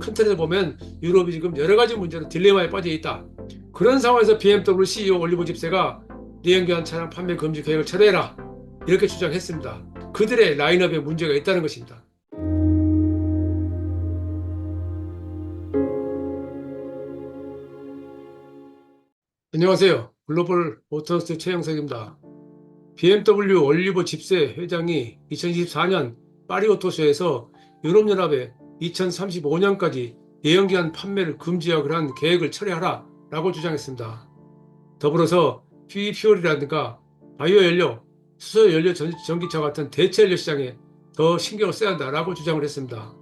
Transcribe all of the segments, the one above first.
큰 틀에서 보면 유럽이 지금 여러 가지 문제로 딜레마에 빠져 있다. 그런 상황에서 BMW CEO 올리버 집세가 내연기관 차량 판매 금지 계획을 철회해라 이렇게 주장했습니다. 그들의 라인업에 문제가 있다는 것입니다. 안녕하세요. 글로벌 모터스 최영석입니다. BMW 올리버 집세 회장이 2024년 파리 오토쇼에서 유럽연합에 2035년까지 내연기관 판매를 금지하기로 한 계획을 철회하라 라고 주장했습니다. 더불어서 퓨얼이라든가 바이오 연료, 수소 연료 전기차 같은 대체 연료 시장에 더 신경을 써야 한다라고 주장을 했습니다.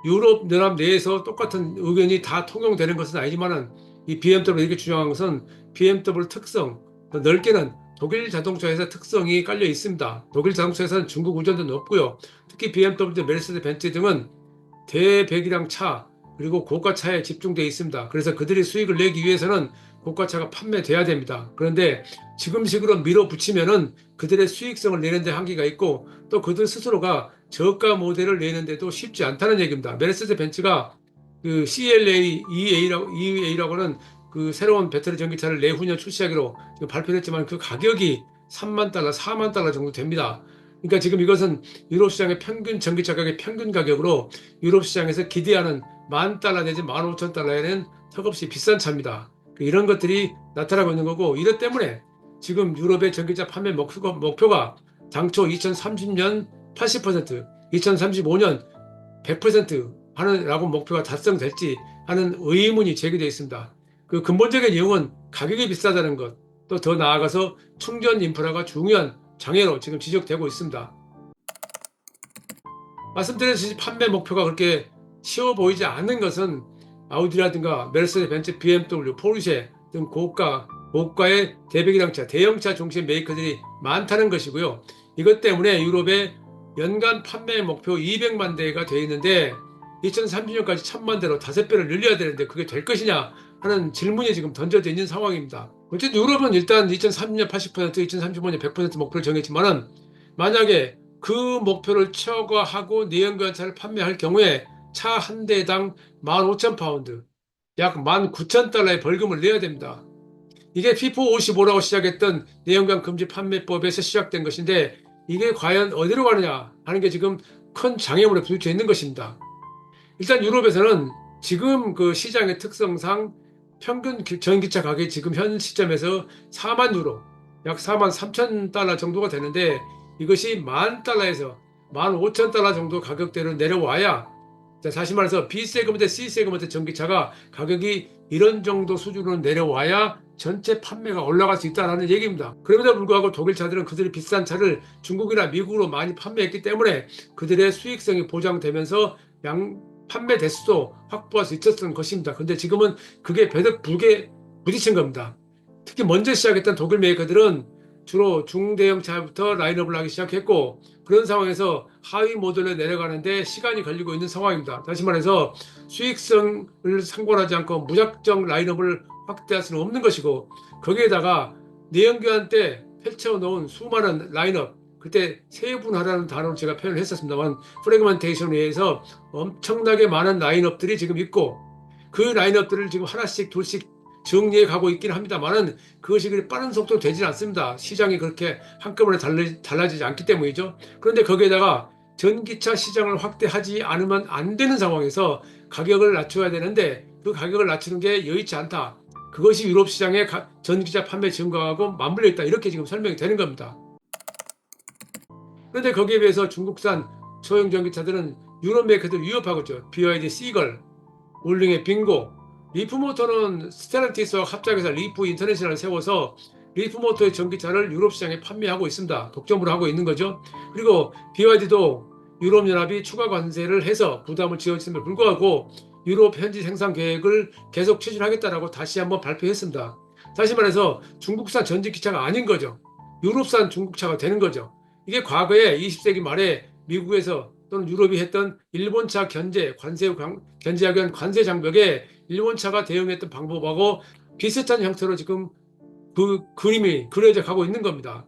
유럽 연합 내에서 똑같은 의견이 다 통용되는 것은 아니지만은 이 BMW 이렇게 주장한 것은 BMW 특성, 넓게는 독일 자동차 회사 특성이 깔려 있습니다. 독일 자동차 회사는 중국 의존도 높고요. 특히 BMW, 메르세데스 벤츠 등은 대배기량 차 그리고 고가차에 집중되어 있습니다. 그래서 그들이 수익을 내기 위해서는 고가차가 판매돼야 됩니다. 그런데 지금식으로 밀어붙이면은 그들의 수익성을 내는데 한계가 있고 또 그들 스스로가 저가 모델을 내는데도 쉽지 않다는 얘기입니다. 메르세데스 벤츠가 그 CLA EA라고는 그 새로운 배터리 전기차를 내후년 출시하기로 지금 발표했지만 그 가격이 3만 달러, 4만 달러 정도 됩니다. 그러니까 지금 이것은 유럽 시장의 평균 전기차 가격의 평균 가격으로 유럽 시장에서 기대하는 10,000달러 내지 15,000달러에는 턱없이 비싼 차입니다. 이런 것들이 나타나고 있는 거고 이것 때문에 지금 유럽의 전기차 판매 목표가 당초 2030년 80%, 2035년 100% 하는라고 목표가 달성될지 하는 의문이 제기되어 있습니다. 그 근본적인 이유는 가격이 비싸다는 것, 또 더 나아가서 충전 인프라가 중요한 장애로 지금 지적되고 있습니다. 말씀드렸듯이 판매 목표가 그렇게 쉬워 보이지 않는 것은 아우디라든가 메르세데스 벤츠, BMW, 포르쉐 등 고가의 대배기량차, 대형차 중심 메이커들이 많다는 것이고요. 이것 때문에 유럽의 연간 판매 목표 200만 대가 되어 있는데 2030년까지 1000만 대로 5배를 늘려야 되는데 그게 될 것이냐 하는 질문이 지금 던져져 있는 상황입니다. 어쨌든 유럽은 일단 2030년 80%, 2035년 100% 목표를 정했지만은 만약에 그 목표를 초과하고 내연기관차를 판매할 경우에 차 한 대당 15,000파운드, 약 19,000달러의 벌금을 내야 됩니다. 이게 피포55라고 시작했던 내연기관 금지 판매법에서 시작된 것인데 이게 과연 어디로 가느냐 하는 게 지금 큰 장애물에 부딪혀 있는 것입니다. 일단 유럽에서는 지금 그 시장의 특성상 평균 전기차 가격이 지금 현 시점에서 4만 유로, 약 4만 3천 달러 정도가 되는데 이것이 10,000달러에서 15,000달러 정도 가격대로 내려와야 다시 말해서 B 세그먼트, C 세그먼트 전기차가 가격이 이런 정도 수준으로 내려와야 전체 판매가 올라갈 수 있다는 얘기입니다. 그럼에도 불구하고 독일 차들은 그들이 비싼 차를 중국이나 미국으로 많이 판매했기 때문에 그들의 수익성이 보장되면서 판매 대수도 확보할 수 있었던 것입니다. 근데 지금은 그게 배덕불게 부딪힌 겁니다. 특히 먼저 시작했던 독일 메이커들은 주로 중대형 차부터 라인업을 하기 시작했고 그런 상황에서 하위 모델로 내려가는데 시간이 걸리고 있는 상황입니다. 다시 말해서 수익성을 상관하지 않고 무작정 라인업을 확대할 수는 없는 것이고 거기에다가 내연기관 때 펼쳐놓은 수많은 라인업 그때 세분화라는 단어로 제가 표현을 했었습니다만 프래그먼테이션에 의해서 엄청나게 많은 라인업들이 지금 있고 그 라인업들을 지금 하나씩 둘씩 정리해 가고 있긴 합니다만은 그것이 그리 빠른 속도로 되지는 않습니다. 시장이 그렇게 한꺼번에 달라지지 않기 때문이죠. 그런데 거기에다가 전기차 시장을 확대하지 않으면 안 되는 상황에서 가격을 낮춰야 되는데 그 가격을 낮추는 게 여의치 않다. 그것이 유럽 시장의 전기차 판매 증가하고 맞물려 있다. 이렇게 지금 설명이 되는 겁니다. 그런데 거기에 비해서 중국산 소형 전기차들은 유럽 메이커들 위협하고 있죠. BYD 시걸, 울릉의 빙고, 리프모터는 스텔란티스와 합작해서 리프 인터내셔널을 세워서 리프모터의 전기차를 유럽 시장에 판매하고 있습니다. 독점으로 하고 있는 거죠. 그리고 BYD도 유럽연합이 추가 관세를 해서 부담을 지어줬음에도 불구하고 유럽 현지 생산 계획을 계속 추진하겠다라고 다시 한번 발표했습니다. 다시 말해서 중국산 전기차가 아닌 거죠. 유럽산 중국차가 되는 거죠. 이게 과거에 20세기 말에 미국에서 또는 유럽이 했던 일본차 견제하기 위한 관세 장벽에 일본차가 대응했던 방법하고 비슷한 형태로 지금 그 그림이 그려져 가고 있는 겁니다.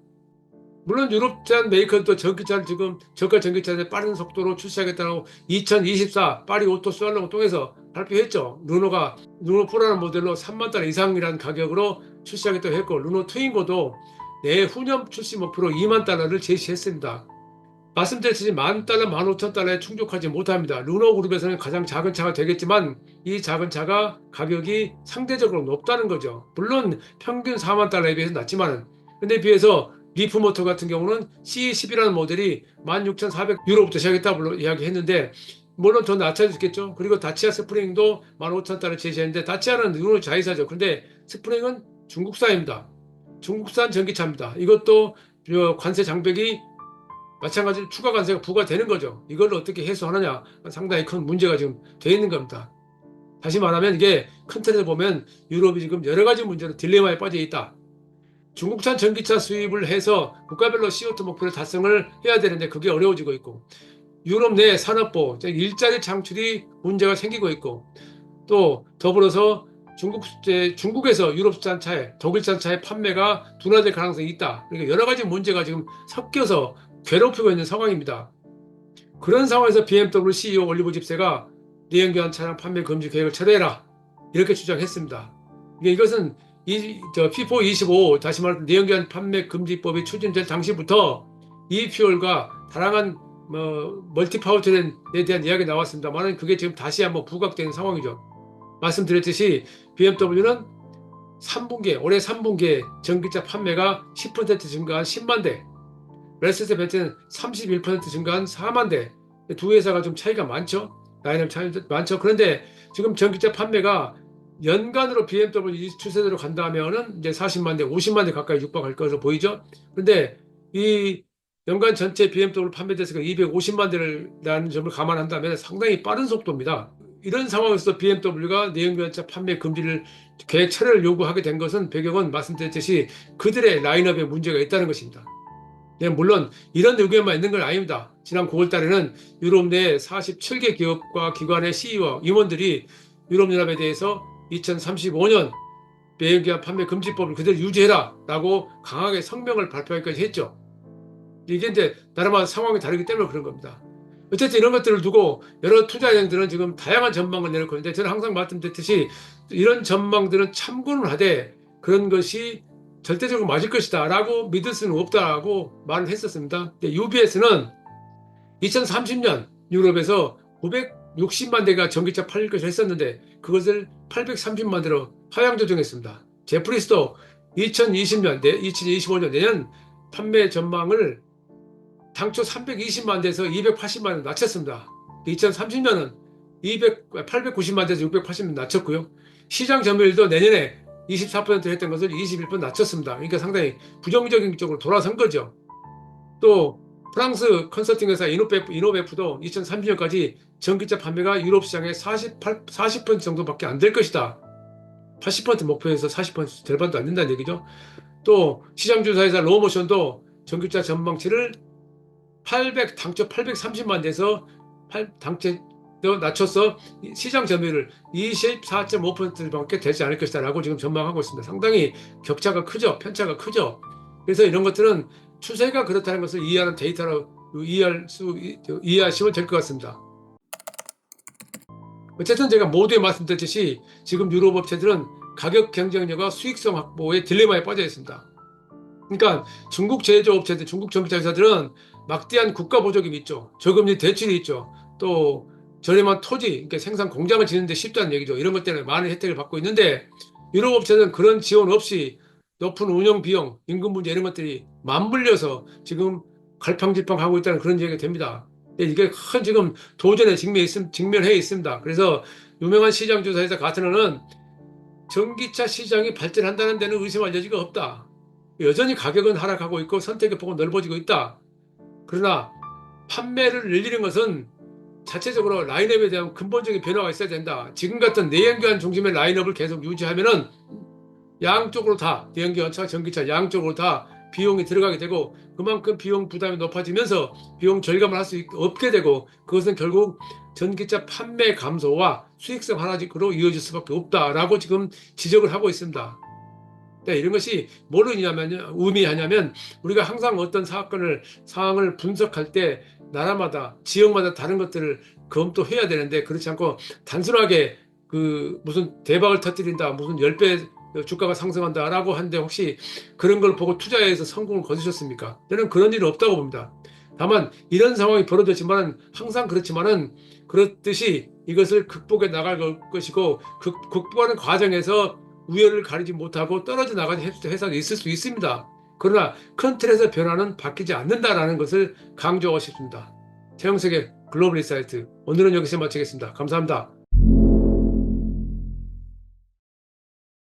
물론 유럽산 메이커도 전기차를 지금 저가 전기차를 빠른 속도로 출시하겠다고 2024 파리 오토 살롱을 통해서 발표했죠. 르노 프라는 모델로 3만 달러 이상이라는 가격으로 출시하겠다고 했고, 르노 트윙고도 내후년 출시 목표로 2만 달러를 제시했습니다. 말씀드렸듯이 10,000달러, 15,000달러에 충족하지 못합니다. 르노 그룹에서는 가장 작은 차가 되겠지만 이 작은 차가 가격이 상대적으로 높다는 거죠. 물론 평균 4만 달러에 비해서 낮지만은, 근데 비해서 리프 모터 같은 경우는 C10이라는 모델이 16,400유로부터 시작했다고 이야기했는데, 물론 더 낮춰졌겠죠. 그리고 다치아 스프링도 15,000달러 제시했는데, 다치아는 르노 자회사죠. 근데 스프링은 중국사입니다. 중국산 전기차입니다. 이것도 관세 장벽이 마찬가지로 추가 관세가 부과되는 거죠. 이걸 어떻게 해소하느냐, 상당히 큰 문제가 지금 되어 있는 겁니다. 다시 말하면 이게 큰 틀에서 보면 유럽이 지금 여러 가지 문제로 딜레마에 빠져 있다. 중국산 전기차 수입을 해서 국가별로 CO2 목표를 달성을 해야 되는데 그게 어려워지고 있고, 유럽 내 산업부, 일자리 창출이 문제가 생기고 있고, 또 더불어서 중국에서 유럽산 차에, 독일산 차의 판매가 둔화될 가능성이 있다. 그러니까 여러 가지 문제가 지금 섞여서 괴롭히고 있는 상황입니다. 그런 상황에서 BMW CEO 올리브 집세가 내연기관 차량 판매 금지 계획을 철회해라, 이렇게 주장했습니다. 이것은 피포 25, 다시 말해 내연기관 판매 금지법이 추진될 당시부터 e퓨얼과 다양한 멀티 파워트레인에 대한 이야기 나왔습니다만, 그게 지금 다시 한번 부각되는 상황이죠. 말씀드렸듯이 BMW는 올해 3분기에 전기차 판매가 10% 증가한 10만 대, 메르세데스 벤츠는 31% 증가한 4만 대. 두 회사가 좀 차이가 많죠. 라인업 차이도 많죠. 그런데 지금 전기차 판매가 연간으로 BMW 추세대로 간다면은 이제 40만 대, 50만 대 가까이 육박할 것으로 보이죠. 그런데 이 연간 전체 BMW 판매 대수가 250만 대라는 점을 감안한다면 상당히 빠른 속도입니다. 이런 상황에서 BMW가 내연기관차 판매 금지를 계획 철회를 요구하게 된 것은 배경은 말씀드렸듯이 그들의 라인업에 문제가 있다는 것입니다. 네, 물론 이런 의견만 있는 건 아닙니다. 지난 9월 달에는 유럽 내 47개 기업과 기관의 CEO와 임원들이 유럽연합에 대해서 2035년 내연기관 판매 금지법을 그대로 유지해라 라고 강하게 성명을 발표하기까지 했죠. 이게 이제 나라마다 상황이 다르기 때문에 그런 겁니다. 어쨌든 이런 것들을 두고 여러 투자자들은 지금 다양한 전망을 내놓고 있는데, 저는 항상 말씀드렸듯이 이런 전망들은 참고는 하되 그런 것이 절대적으로 맞을 것이다 라고 믿을 수는 없다고 말을 했었습니다. UBS는 2030년 유럽에서 960만 대가 전기차 팔릴 것을 했었는데 그것을 830만 대로 하향 조정했습니다. 제프리스도 2020년, 2025년 내년 판매 전망을 당초 320만 대에서 280만 대로 낮췄습니다. 2030년은 890만 대에서 680만 대 낮췄고요. 시장 점유율도 내년에 24% 했던 것을 21% 낮췄습니다. 그러니까 상당히 부정적인 쪽으로 돌아선 거죠. 또 프랑스 컨설팅 회사 이노베프도 2030년까지 전기차 판매가 유럽 시장의 40% 정도밖에 안 될 것이다. 80% 목표에서 40% 절반도 안 된다는 얘기죠. 또 시장조사회사 로모션도 전기차 전망치를 당초 830만 대에서 낮춰서 시장 점유율을 24.5%밖에 되지 않을 것이다라고 지금 전망하고 있습니다. 상당히 격차가 크죠. 편차가 크죠. 그래서 이런 것들은 추세가 그렇다는 것을 이해하는 데이터로 이해하시면 될 것 같습니다. 어쨌든 제가 모두에 말씀드렸듯이 지금 유럽 업체들은 가격 경쟁력과 수익성 확보의 딜레마에 빠져 있습니다. 그러니까 중국 제조업체들, 중국 전기차 회사들은 막대한 국가 보조금이 있죠. 저금리 대출이 있죠. 또 저렴한 토지, 그러니까 생산 공장을 짓는 데 쉽다는 얘기죠. 이런 것 때문에 많은 혜택을 받고 있는데 유럽 업체는 그런 지원 없이 높은 운영 비용, 임금 문제 이런 것들이 맞물려서 지금 갈팡질팡하고 있다는 그런 얘기가 됩니다. 이게 큰 지금 도전에 직면해 있습니다. 그래서 유명한 시장조사회사 가트너는 전기차 시장이 발전한다는 데는 의심할 여지가 없다. 여전히 가격은 하락하고 있고 선택의 폭은 넓어지고 있다. 그러나 판매를 늘리는 것은 자체적으로 라인업에 대한 근본적인 변화가 있어야 된다. 지금 같은 내연기관 중심의 라인업을 계속 유지하면은 양쪽으로 다, 내연기관차, 전기차 양쪽으로 다 비용이 들어가게 되고 그만큼 비용 부담이 높아지면서 비용 절감을 할 수 없게 되고 그것은 결국 전기차 판매 감소와 수익성 하락으로 이어질 수밖에 없다라고 지금 지적을 하고 있습니다. 이런 것이 뭐로 의미하냐면 우리가 항상 어떤 상황을 분석할 때 나라마다 지역마다 다른 것들을 검토해야 되는데 그렇지 않고 단순하게 그 무슨 대박을 터뜨린다, 무슨 10배 주가가 상승한다라고 하는데 혹시 그런 걸 보고 투자해서 성공을 거두셨습니까? 저는 그런 일은 없다고 봅니다. 다만 이런 상황이 벌어졌지만 항상 그렇지만은 그렇듯이 이것을 극복해 나갈 것이고 극복하는 과정에서 우열을 가리지 못하고 떨어져 나가는 회사가 있을 수 있습니다. 그러나 큰 틀에서 변화는 바뀌지 않는다라는 것을 강조하고 싶습니다. 최영석의 글로벌 인사이트 오늘은 여기서 마치겠습니다. 감사합니다.